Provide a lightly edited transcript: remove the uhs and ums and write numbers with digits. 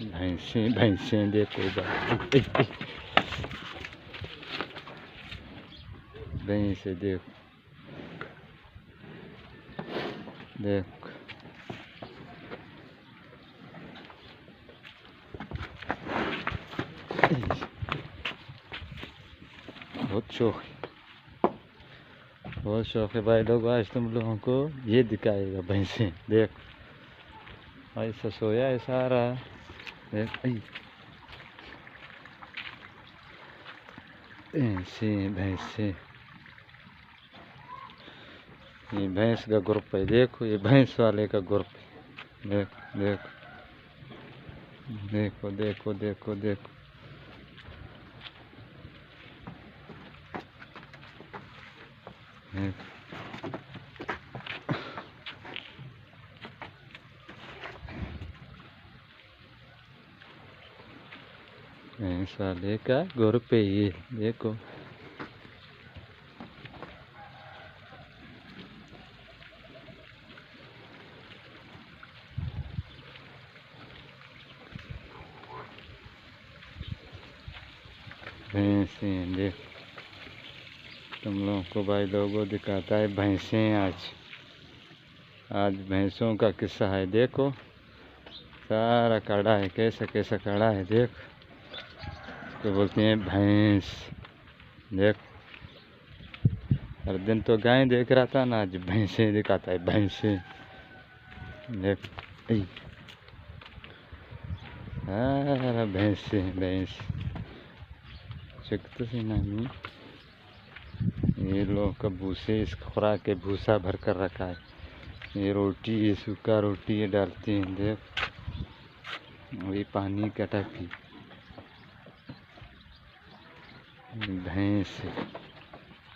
भैंसे भैंसे देखो भैंसे देखो देखो बहुत शौक है भाई लोग। आज तुम लोगों को ये दिखाएगा भैंसे। देखो ऐसा सोया है सारा। देख भैंसे भैंसे, ये भैंस का ग्रुप है। देखो ये भैंस वाले का ग्रुप है। देखो देखो देखो देखो देखो देखो भैंस वाले का ग्रुप है ये। देखो भैंसे। देख तुम लोगों को भाई लोगों दिखाता है भैंसे। आज भैंसों का किस्सा है। देखो सारा कड़ा है, कैसा कैसा कड़ा है। देख तो बोलते हैं भैंस। देख हर दिन तो गाय देख रहा था ना, आज भैंसे दिखाता है भैंसे। देख सारा भैंसे भैंस तो सी नामी। ये लोग का भूसे, इस खुराक के भूसा भर कर रखा है। ये रोटी, ये सूखा रोटी ये डालते हैं। देख वही पानी का टंकी भैंस।